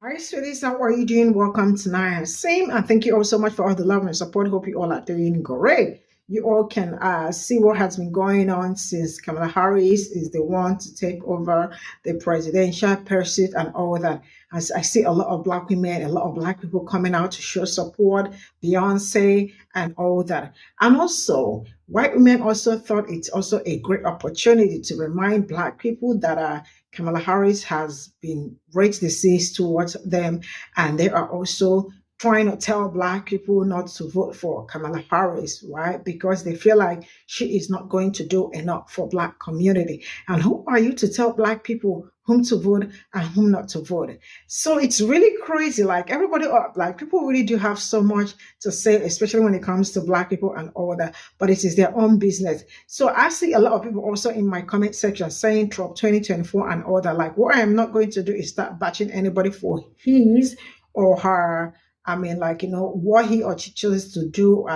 Hi, sweeties. How are you doing? Welcome tonight. Same, and thank you all so much for all the love and support. Hope you all are doing great. You all can see what has been going on since Kamala Harris is the one to take over the presidential pursuit and all that. As I see a lot of black women, a lot of black people coming out to show support, Beyonce and all that. And also, white women also thought it's also a great opportunity to remind black people that Kamala Harris has been raised the seas towards them, and they are also trying to tell black people not to vote for Kamala Harris, right? Because they feel like she is not going to do enough for black community. And who are you to tell black people whom to vote and whom not to vote? So it's really crazy. Like everybody, like people really do have so much to say, especially when it comes to black people and all that, but it is their own business. So I see a lot of people also in my comment section saying Trump 2024 and all that. Like what I am not going to do is start batching anybody for his or her, I mean, like, what he or she chooses to do,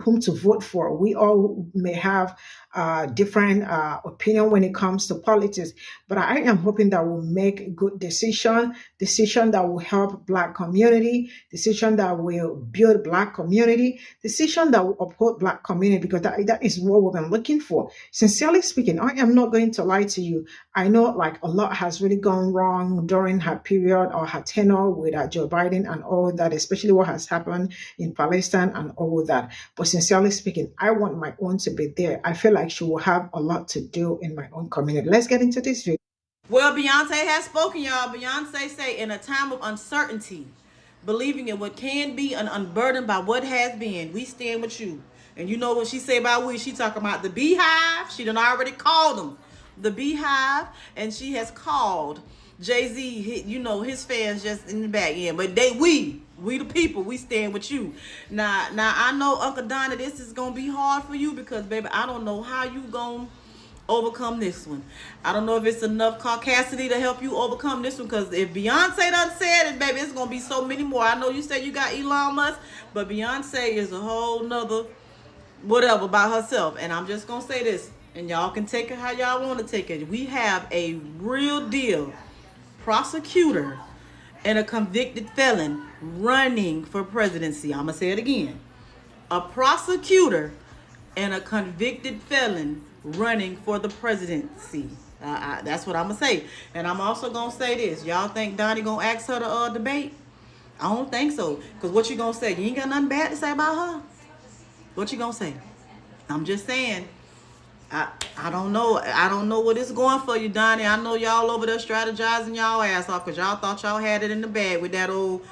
whom to vote for. We all may have different opinion when it comes to politics, but I am hoping that we'll make a good decision that will help black community, decision that will build black community, decision that will uphold black community, because that is what we've been looking for. Sincerely speaking, I am not going to lie to you. I know like a lot has really gone wrong during her period or her tenure with Joe Biden and all that, especially what has happened in Palestine and all that. But sincerely speaking, I want my own to be there. I feel like she will have a lot to do in my own community. Let's get into this video. Well, Beyonce has spoken, y'all. Beyonce say, in a time of uncertainty, believing in what can be and unburdened by what has been, we stand with you. And you know what she say about we? She talking about the beehive. She done already called them the beehive, and she has called Jay-Z, his fans just in the back end. But we the people, we stand with you. Now I know, Uncle Donna, this is gonna be hard for you because, baby, I don't know how you gonna overcome this one. I don't know if it's enough caucasity to help you overcome this one, because if Beyonce done said it, baby, it's gonna be so many more. I know you said you got Elon Musk, but Beyonce is a whole nother whatever by herself. And I'm just gonna say this, and y'all can take it how y'all want to take it. We have a real deal prosecutor and a convicted felon running for presidency. I'm gonna say it again. A prosecutor and a convicted felon running for the presidency. That's what I'm gonna say. And I'm also gonna say this. Y'all think Donnie gonna ask her to debate? I don't think so. Because what you gonna say? You ain't got nothing bad to say about her? What you gonna say? I'm just saying. I don't know. I don't know what it's going for you, Donnie. I know y'all over there strategizing y'all ass off because y'all thought y'all had it in the bag with that old,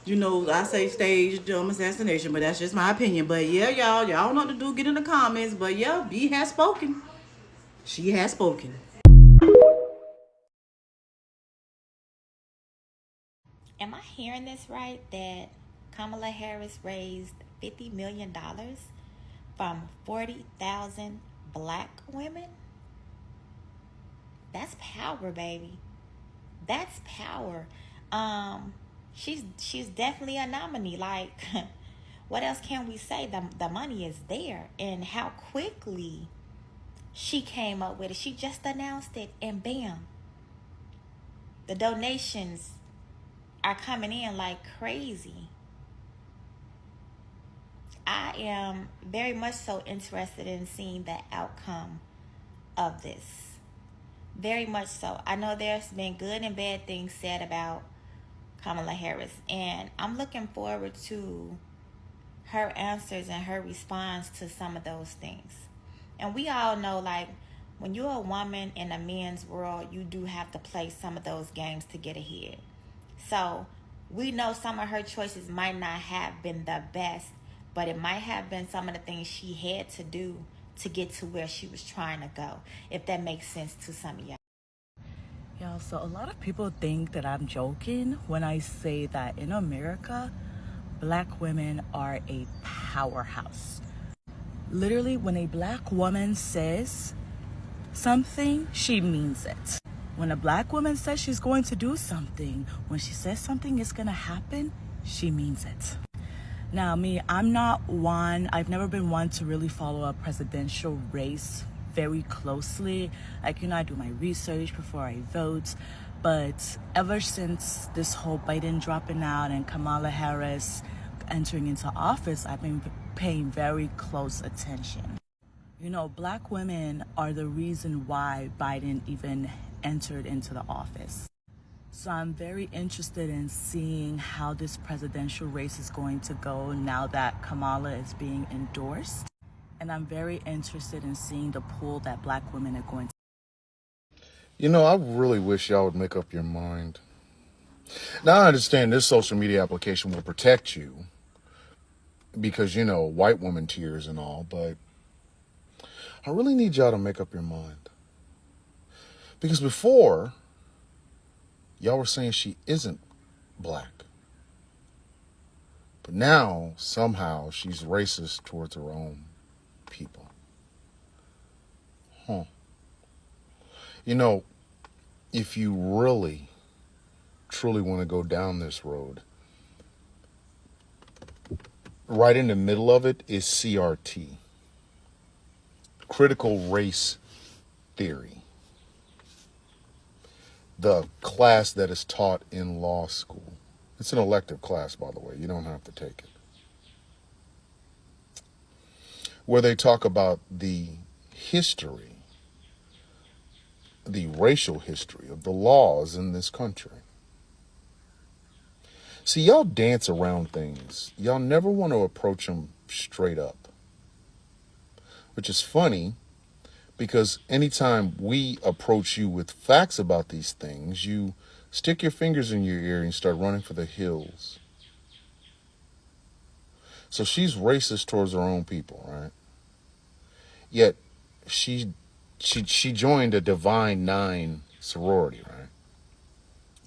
I say staged assassination, but that's just my opinion. But yeah, y'all know what to do. Get in the comments. But yeah, B has spoken. She has spoken. Am I hearing this right? That Kamala Harris raised $50 million from 40,000 black women? That's power, baby. That's power. She's definitely a nominee. Like, what else can we say? The money is there, and how quickly she came up with it. She just announced it, and bam, the donations are coming in like crazy. I am very much so interested in seeing the outcome of this. Very much so. I know there's been good and bad things said about Kamala Harris, and I'm looking forward to her answers and her response to some of those things. And we all know, like, when you're a woman in a men's world, you do have to play some of those games to get ahead. So we know some of her choices might not have been the best, but it might have been some of the things she had to do to get to where she was trying to go, if that makes sense to some of y'all. Yeah, so a lot of people think that I'm joking when I say that in America, black women are a powerhouse. Literally, when a black woman says something, she means it. When a black woman says she's going to do something, when she says something is going to happen, she means it. Now, me, I've never been one to really follow a presidential race very closely. Like, I do my research before I vote. But ever since this whole Biden dropping out and Kamala Harris entering into office, I've been paying very close attention. You know, black women are the reason why Biden even entered into the office. So I'm very interested in seeing how this presidential race is going to go now that Kamala is being endorsed. And I'm very interested in seeing the pool that black women are going to. You know, I really wish y'all would make up your mind. Now, I understand this social media application will protect you because, you know, white woman tears and all, but I really need y'all to make up your mind. Because before, y'all were saying she isn't black. But now, somehow, she's racist towards her own people. You know, if you really, truly want to go down this road, right in the middle of it is CRT, critical race theory, the class that is taught in law school. It's an elective class, by the way. You don't have to take it. Where they talk about the history, the racial history of the laws in this country. See, y'all dance around things. Y'all never want to approach them straight up. Which is funny because anytime we approach you with facts about these things, you stick your fingers in your ear and start running for the hills. So she's racist towards her own people, right? Yet she joined a Divine Nine sorority, right?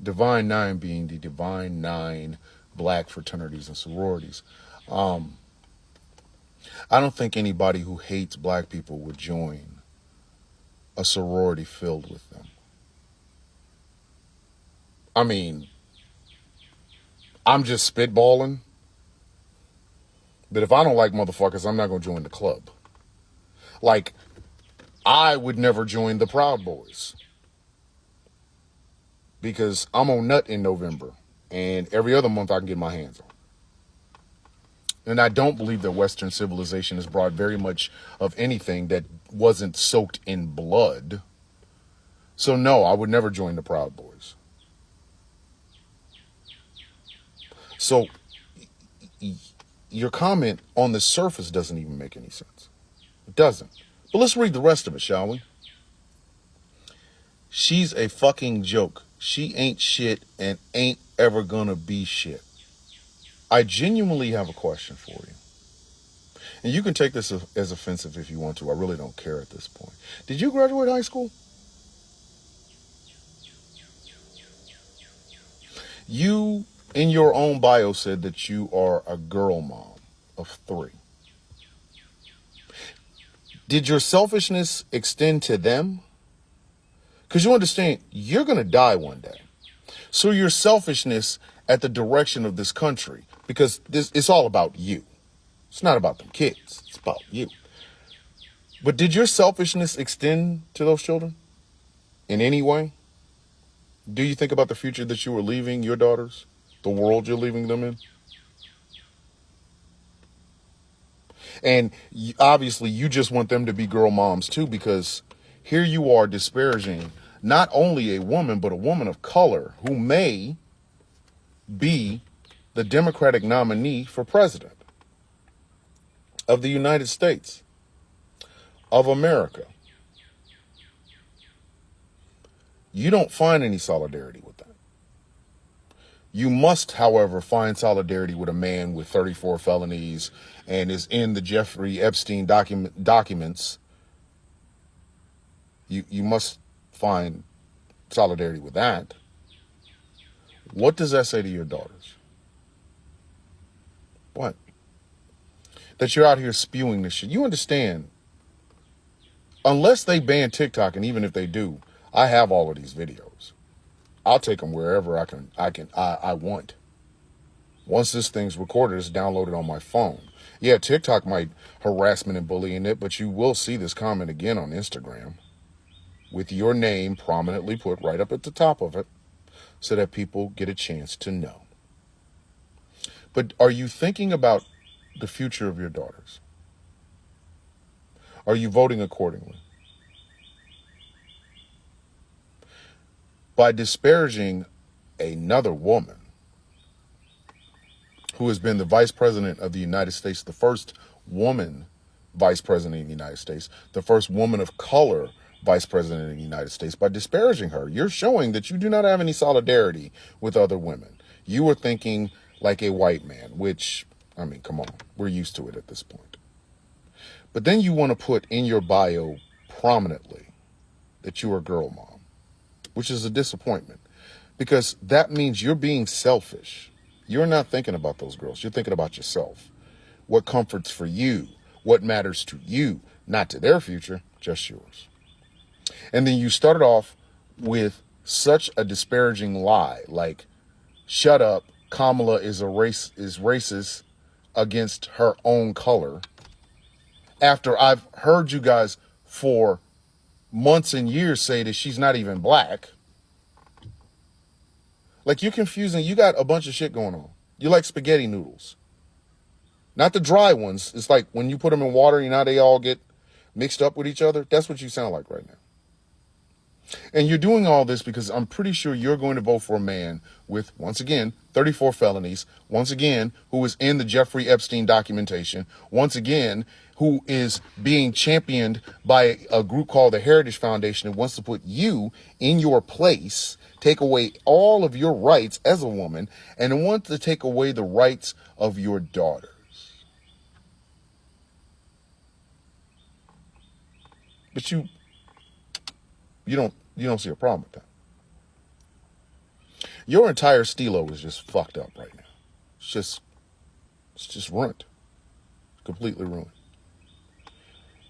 Divine Nine being the Divine Nine black fraternities and sororities. I don't think anybody who hates black people would join a sorority filled with them. I mean, I'm just spitballing. But if I don't like motherfuckers, I'm not going to join the club. Like, I would never join the Proud Boys because I'm on nut in November and every other month I can get my hands on. And I don't believe that Western civilization has brought very much of anything that wasn't soaked in blood. So no, I would never join the Proud Boys. So your comment on the surface doesn't even make any sense. It doesn't. But let's read the rest of it, shall we? She's a fucking joke. She ain't shit and ain't ever gonna be shit. I genuinely have a question for you. And you can take this as offensive if you want to. I really don't care at this point. Did you graduate high school? You, in your own bio, said that you are a girl mom of 3. Did your selfishness extend to them? Because you understand, you're going to die one day. So your selfishness at the direction of this country, because it's all about you. It's not about them kids. It's about you. But did your selfishness extend to those children in any way? Do you think about the future that you are leaving your daughters, the world you're leaving them in? And obviously you just want them to be girl moms too, because here you are disparaging not only a woman, but a woman of color who may be the Democratic nominee for president of the United States of America. You don't find any solidarity with that. You must, however, find solidarity with a man with 34 felonies and is in the Jeffrey Epstein documents. You must find solidarity with that. What does that say to your daughters? What? That you're out here spewing this shit. You understand, unless they ban TikTok, and even if they do, I have all of these videos. I'll take them wherever I want. Once this thing's recorded, it's downloaded on my phone. Yeah, TikTok might harassment and bullying it, but you will see this comment again on Instagram with your name prominently put right up at the top of it. so that people get a chance to know. But are you thinking about the future of your daughters? Are you voting accordingly? By disparaging another woman who has been the vice president of the United States, the first woman vice president of the United States, the first woman of color vice president of the United States, by disparaging her, you're showing that you do not have any solidarity with other women. You are thinking like a white man, which, I mean, come on, we're used to it at this point. But then you want to put in your bio prominently that you are a girl mom, which is a disappointment, because that means you're being selfish. You're not thinking about those girls. You're thinking about yourself. What comforts for you, what matters to you, not to their future, just yours. And then you started off with such a disparaging lie, like, shut up, Kamala is racist against her own color. After I've heard you guys for months and years say that she's not even black. Like, you're confusing. You got a bunch of shit going on. You like spaghetti noodles. Not the dry ones. It's like when you put them in water, you know, they all get mixed up with each other. That's what you sound like right now. And you're doing all this because I'm pretty sure you're going to vote for a man with, once again, 34 felonies, once again, who is in the Jeffrey Epstein documentation, once again, who is being championed by a group called the Heritage Foundation and wants to put you in your place, take away all of your rights as a woman, and wants to take away the rights of your daughters. But you don't see a problem with that. Your entire stilo is just fucked up right now. It's just ruined. Completely ruined.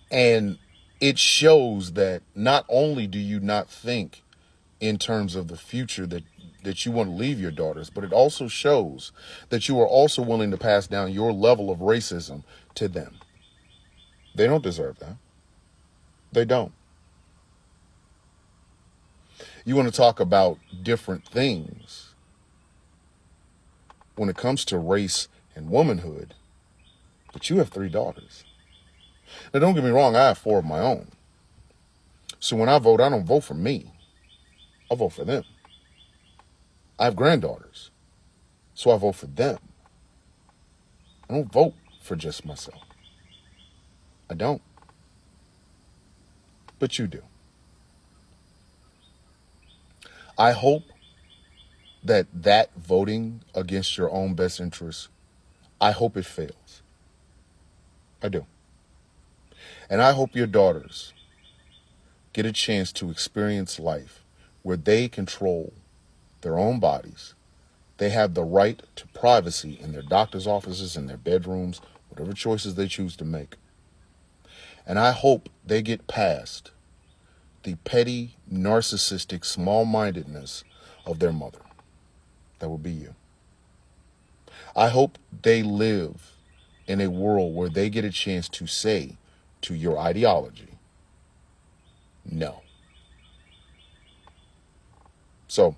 And it shows that not only do you not think in terms of the future that you want to leave your daughters, but it also shows that you are also willing to pass down your level of racism to them. They don't deserve that. They don't. You want to talk about different things when it comes to race and womanhood, but you have 3 daughters. Now, don't get me wrong, I have 4 of my own. So when I vote, I don't vote for me. I vote for them. I have granddaughters, so I vote for them. I don't vote for just myself. I don't. But you do. I hope that voting against your own best interests, I hope it fails. I do. And I hope your daughters get a chance to experience life where they control their own bodies. They have the right to privacy in their doctor's offices, in their bedrooms, whatever choices they choose to make. And I hope they get past the petty, narcissistic, small-mindedness of their mother. That would be you. I hope they live in a world where they get a chance to say to your ideology, no. So,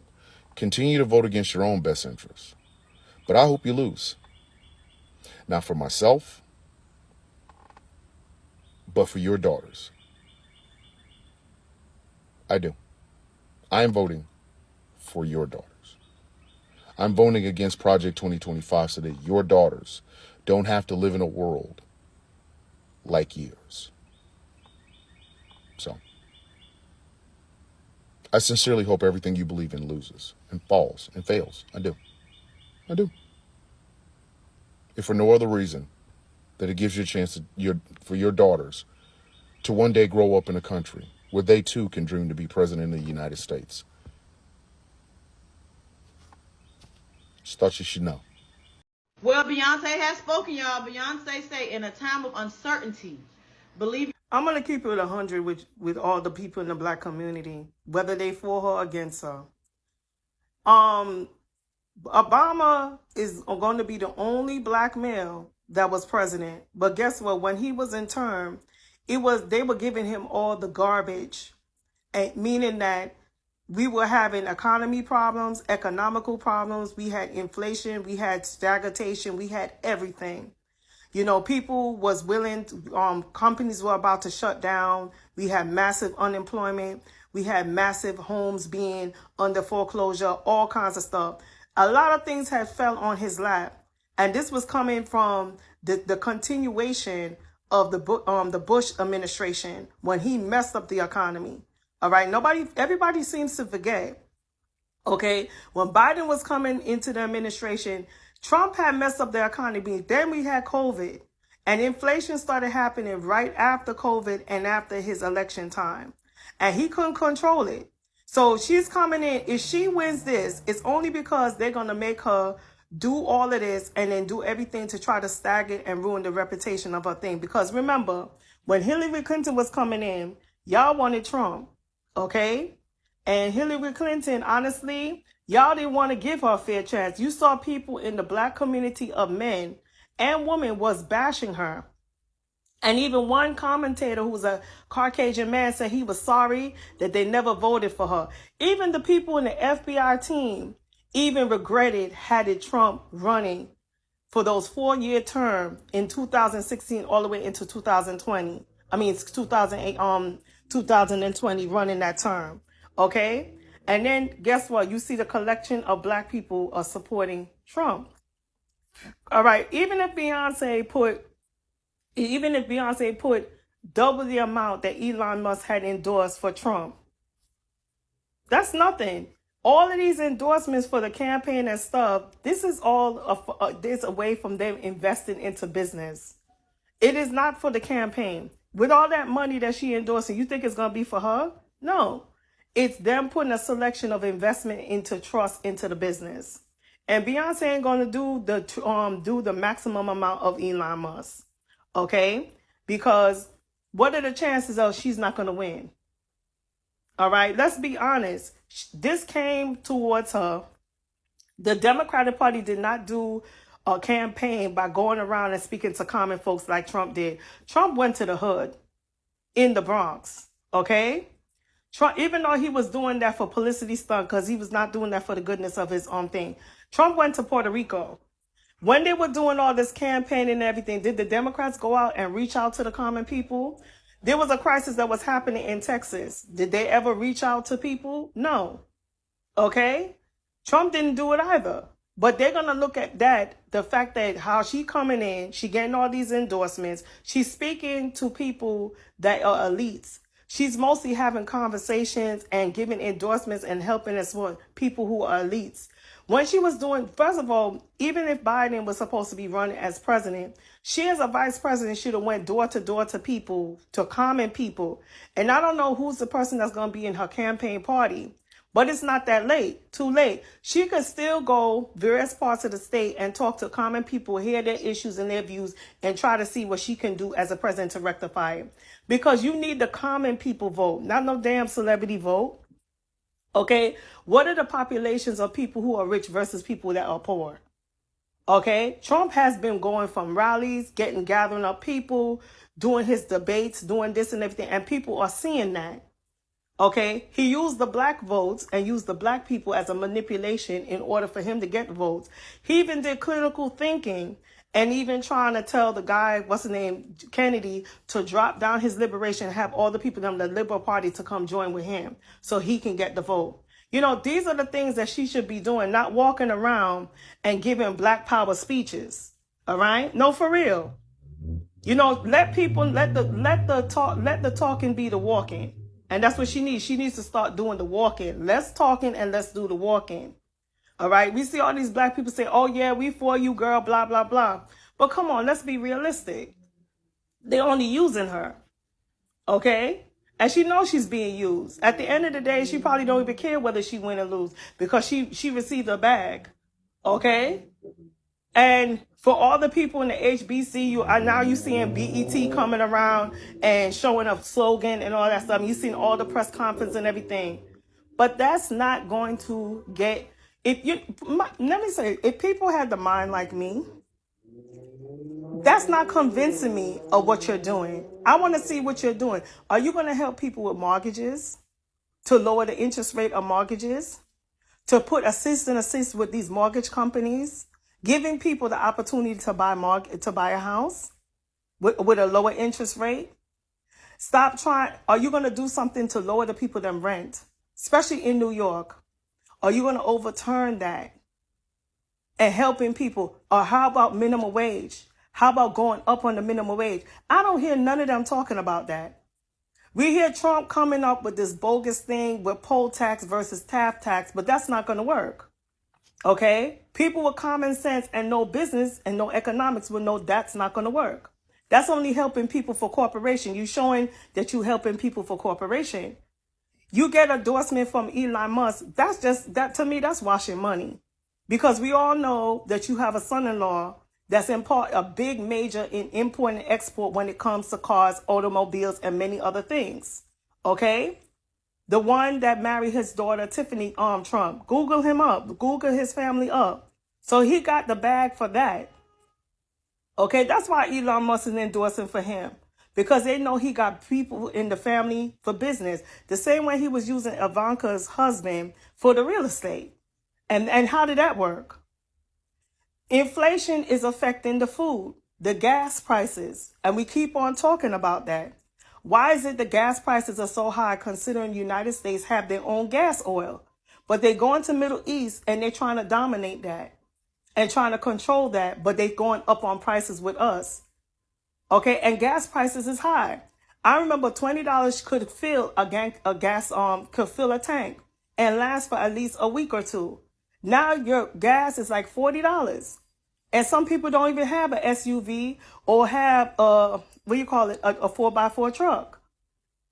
continue to vote against your own best interests. But I hope you lose. Not for myself, but for your daughters. I do. I am voting for your daughters. I'm voting against Project 2025 so that your daughters don't have to live in a world like yours. So, I sincerely hope everything you believe in loses and falls and fails. I do. I do. If for no other reason that it gives you a chance for your daughters to one day grow up in a country where they too can dream to be president of the United States. Just thought you should know. Well, Beyonce has spoken, y'all. Beyonce say, in a time of uncertainty, believe. I'm going to keep it 100 with all the people in the black community, whether they for her or against her. Obama is going to be the only black male that was president. But guess what? When he was in term, they were giving him all the garbage, meaning that we were having economy problems, economical problems. We had inflation. We had stagnation. We had everything. You know, people was willing to, companies were about to shut down. We had massive unemployment. We had massive homes being under foreclosure, all kinds of stuff. A lot of things had fell on his lap. And this was coming from the continuation of the Bush administration when he messed up the economy. All right, everybody seems to forget. Okay, when Biden was coming into the administration, Trump had messed up the economy. Then we had COVID, and inflation started happening right after COVID and after his election time, and he couldn't control it. So she's coming in. If she wins this, it's only because they're gonna make her do all of this and then do everything to try to stagger and ruin the reputation of her thing. Because remember, when Hillary Clinton was coming in, y'all wanted Trump. Okay? And Hillary Clinton, honestly, y'all didn't want to give her a fair chance. You saw people in the black community of men and women was bashing her. And even one commentator who was a Caucasian man said he was sorry that they never voted for her. Even the people in the FBI team even regretted had it Trump running for those 4-year term in 2016 all the way into 2020. I mean, 2020 running that term. Okay? And then guess what? You see the collection of black people are supporting Trump. All right. Even if Beyonce put double the amount that Elon Musk had endorsed for Trump, that's nothing. All of these endorsements for the campaign and stuff, this is all this away from them investing into business. It is not for the campaign. With all that money that she endorsing, you think it's going to be for her? No. It's them putting a selection of investment into trust into the business. And Beyonce ain't going to do the maximum amount of Elon Musk. Okay? Because what are the chances of she's not going to win? All right? Let's be honest. This came towards her. The Democratic Party did not do a campaign by going around and speaking to common folks like Trump did. Trump went to the hood in the Bronx. Okay? Trump, even though he was doing that for publicity stunt, because he was not doing that for the goodness of his own thing. Trump went to Puerto Rico. When they were doing all this campaign and everything, did the Democrats go out and reach out to the common people? There was a crisis that was happening in Texas. Did they ever reach out to people? No. Okay? Trump didn't do it either. But they're going to look at that, the fact that how she coming in, she getting all these endorsements. She's speaking to people that are elites. She's mostly having conversations and giving endorsements and helping us with people who are elites. When she was doing, first of all, even if Biden was supposed to be running as president, she as a vice president should have went door to people, to common people. And I don't know who's the person that's going to be in her campaign party. But it's not that late, too late. She could still go various parts of the state and talk to common people, hear their issues and their views, and try to see what she can do as a president to rectify it. Because you need the common people vote, not no damn celebrity vote. Okay? What are the populations of people who are rich versus people that are poor? Okay? Trump has been going from rallies, gathering up people, doing his debates, doing this and everything, and people are seeing that. Okay, he used the black votes and used the black people as a manipulation in order for him to get votes. He even did critical thinking and even trying to tell the guy, what's his name, Kennedy, to drop down his liberation and have all the people in the Liberal Party to come join with him so he can get the vote. You know, these are the things that she should be doing, not walking around and giving black power speeches. All right? No, for real. You know, let the talking be the walking. And that's what she needs. She needs to start doing the walking. Less talking and let's do the walking. All right. We see all these black people say, oh, yeah, we for you, girl, blah, blah, blah. But come on, let's be realistic. They're only using her. Okay. And she knows she's being used. At the end of the day, she probably don't even care whether she win or lose because she received a bag. Okay. And for all the people in the HBCU, now you're seeing BET coming around and showing a slogan and all that stuff. You've seen all the press conference and everything. But that's not going to get, let me say, if people had the mind like me, that's not convincing me of what you're doing. I want to see what you're doing. Are you going to help people with mortgages? to lower the interest rate of mortgages, to put assist with these mortgage companies, giving people the opportunity to buy a house with a lower interest rate. Stop trying. Are you going to do something to lower the people that rent, especially in New York? Are you going to overturn that and helping people? Or how about minimum wage? How about going up on the minimum wage? I don't hear none of them talking about that. We hear Trump coming up with this bogus thing with poll tax versus tap tax, but that's not going to work. Okay? People with common sense and no business and no economics will know that's not going to work. That's only helping people for corporation. You showing that you helping people for corporation. You get endorsement from Elon Musk. That to me, that's washing money. Because we all know that you have a son-in-law that's a big major in import and export when it comes to cars, automobiles, and many other things. Okay? The one that married his daughter, Tiffany Trump. Google him up. Google his family up. So he got the bag for that. Okay, that's why Elon Musk is endorsing for him. Because they know he got people in the family for business. The same way he was using Ivanka's husband for the real estate. And how did that work? Inflation is affecting the food, the gas prices. And we keep on talking about that. Why is it the gas prices are so high considering the United States have their own gas oil? But they go into Middle East and they're trying to dominate that. And trying to control that, but they're going up on prices with us. Okay, and gas prices is high. I remember $20 could fill could fill a tank and last for at least a week or two. Now your gas is like $40. And some people don't even have an SUV or have a 4x4 truck.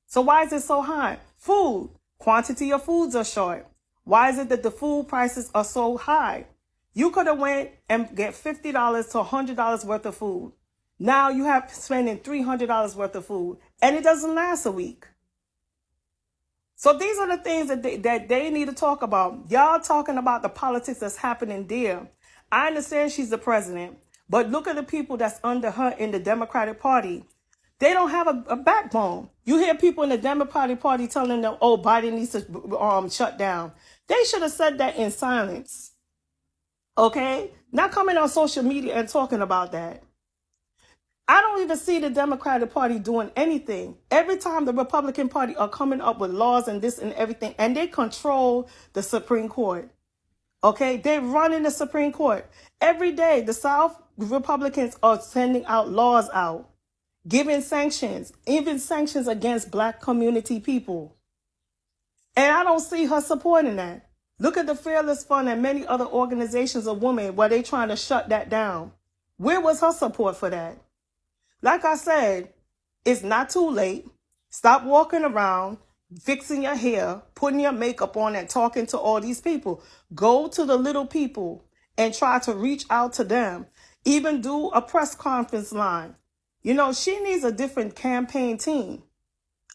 So why is it so high? Food. Quantity of foods are short. Why is it that the food prices are so high? You could have went and get $50 to $100 worth of food. Now you have spending $300 worth of food, and it doesn't last a week. So these are the things that they need to talk about. Y'all talking about the politics that's happening there. I understand she's the president, but look at the people that's under her in the Democratic Party. They don't have a backbone. You hear people in the Democratic Party telling them, oh, Biden needs to shut down. They should have said that in silence. Okay? Not coming on social media and talking about that. I don't even see the Democratic Party doing anything. Every time the Republican Party are coming up with laws and this and everything, and they control the Supreme Court. Okay? They're running the Supreme Court. Every day, the South Republicans are sending out laws out, giving sanctions, even sanctions against Black community people. And I don't see her supporting that. Look at the Fearless Fund and many other organizations of women where they trying to shut that down. Where was her support for that? Like I said, it's not too late. Stop walking around, fixing your hair, putting your makeup on and talking to all these people. Go to the little people and try to reach out to them. Even do a press conference line. You know, she needs a different campaign team.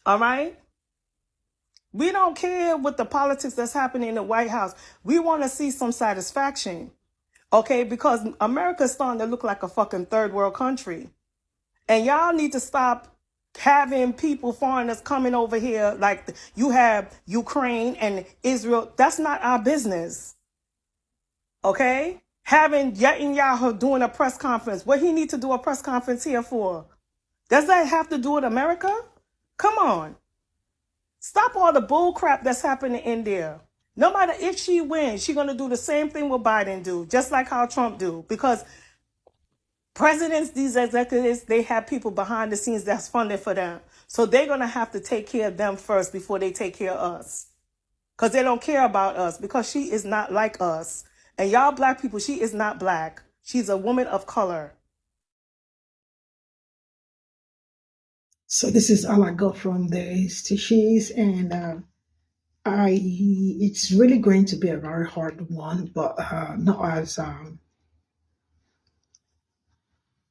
All right? We don't care what the politics that's happening in the White House. We want to see some satisfaction. Okay? Because America's starting to look like a fucking third world country. And y'all need to stop having people, foreigners coming over here like you have Ukraine and Israel. That's not our business. Okay? Having Netanyahu doing a press conference. What he need to do a press conference here for? Does that have to do with America? Come on. Stop all the bull crap that's happening in there. No matter if she wins, she's going to do the same thing what Biden do, just like how Trump do. Because presidents, these executives, they have people behind the scenes that's funded for them. So they're going to have to take care of them first before they take care of us. Because they don't care about us, because she is not like us. And y'all Black people, she is not Black. She's a woman of color. So this is all I got from the stitches, and it's really going to be a very hard one, but not as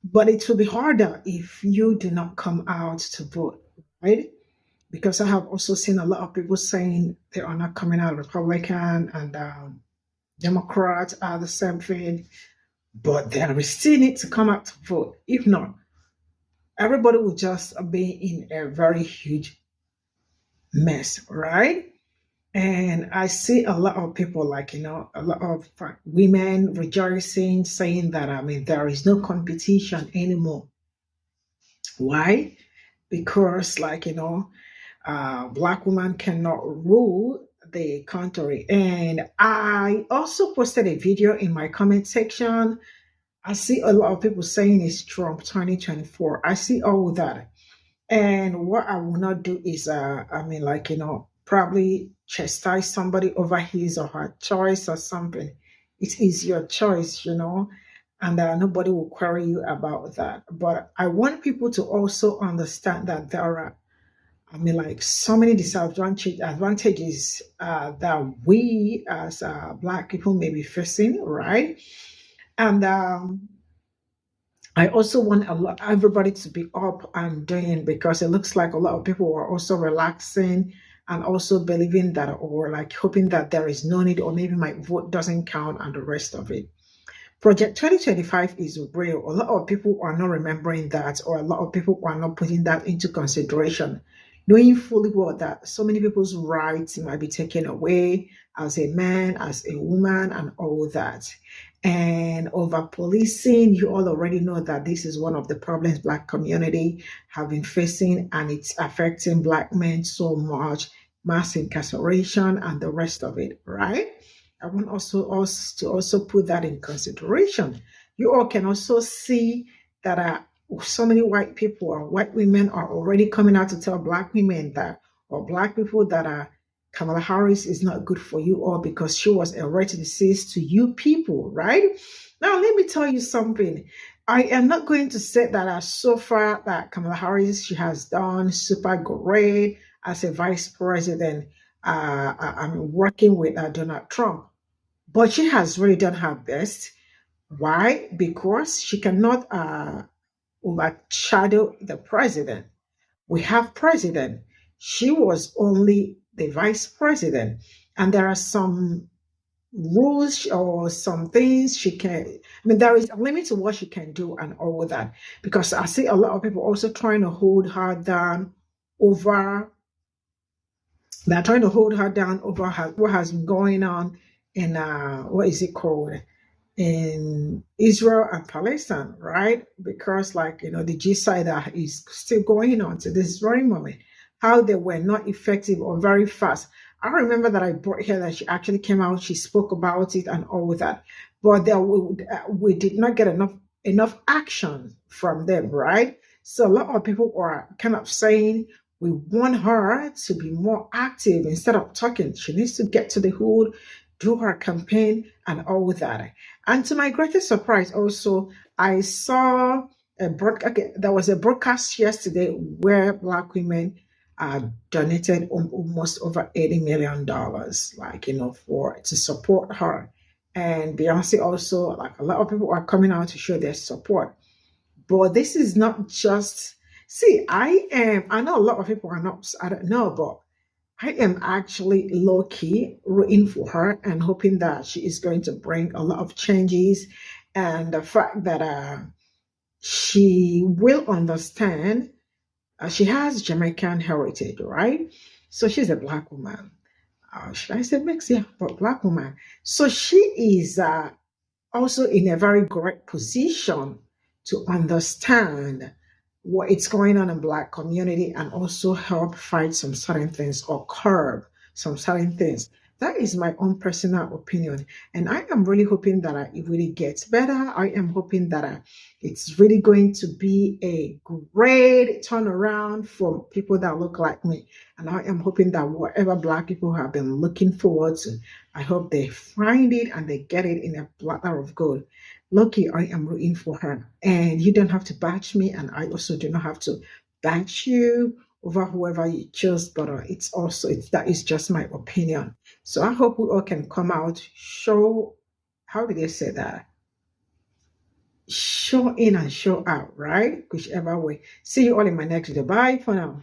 but it will be harder if you do not come out to vote, right? Because I have also seen a lot of people saying they are not coming out. Republican and Democrats are the same thing, but they still need to come out to vote. If not, everybody will just be in a very huge mess, right? And I see a lot of people, like, a lot of women rejoicing, saying that, I mean, there is no competition anymore. Why? Because, like, Black woman cannot rule the country. And I also posted a video in my comment section. I see a lot of people saying it's Trump 2024. I see all that. And what I will not do is, I mean, like, probably chastise somebody over his or her choice or something. It is your choice, and nobody will query you about that. But I want people to also understand that there are, I mean, like, so many advantages that we as Black people may be facing, right? And I also want everybody to be up and doing, because it looks like a lot of people are also relaxing and also believing that, or like hoping that there is no need, or maybe my vote doesn't count and the rest of it. Project 2025 is real. A lot of people are not remembering that, or a lot of people are not putting that into consideration, knowing fully well that so many people's rights might be taken away as a man, as a woman, and all that. And over policing, you all already know that this is one of the problems Black community have been facing, and it's affecting Black men so much, mass incarceration and the rest of it, right? I want also us to also put that in consideration. You all can also see that so many white people or white women are already coming out to tell Black women that, or Black people, that Kamala Harris is not good for you all because she was a racist to you people, right? Now, let me tell you something. I am not going to say that so far that Kamala Harris, she has done super great as a vice president. I'm working with Donald Trump. But she has really done her best. Why? Because she cannot overshadow the president. We have president. She was only the vice president. And there are some rules or some things she can, I mean, there is a limit to what she can do and all that. Because I see a lot of people also trying to hold her down over they're trying to hold her down over what has been going on in what is it called, in Israel and Palestine, right? Because, like, the G0t is still going on to this very moment. How they were not effective or very fast. I remember that I brought here that she actually came out, she spoke about it and all that, but we did not get enough action from them, right? So a lot of people are kind of saying, we want her to be more active instead of talking. She needs to get to the hood, do her campaign, and all that. And to my greatest surprise, also, I saw there was a broadcast yesterday where Black women donated almost over $80 million, like, to support her. And Beyonce also, like, a lot of people are coming out to show their support. But this is not just, see, I know a lot of people are not, I don't know, but I am actually low key rooting for her and hoping that she is going to bring a lot of changes. And the fact that she will understand, she has Jamaican heritage, right? So she's a Black woman. Should I say mixed? Yeah, but Black woman. So she is also in a very great position to understand what is going on in Black community and also help fight some certain things or curb some certain things. That is my own personal opinion. And I am really hoping that it really gets better. I am hoping that it's really going to be a great turnaround for people that look like me. And I am hoping that whatever Black people have been looking forward to, I hope they find it and they get it in a platter of gold. Lucky, I am rooting for her. And you don't have to bash me, and I also do not have to bash you over whoever you choose, but that is just my opinion. So I hope we all can come out, show, how did they say that? Show in and show out, right? Whichever way. See you all in my next video. Bye for now.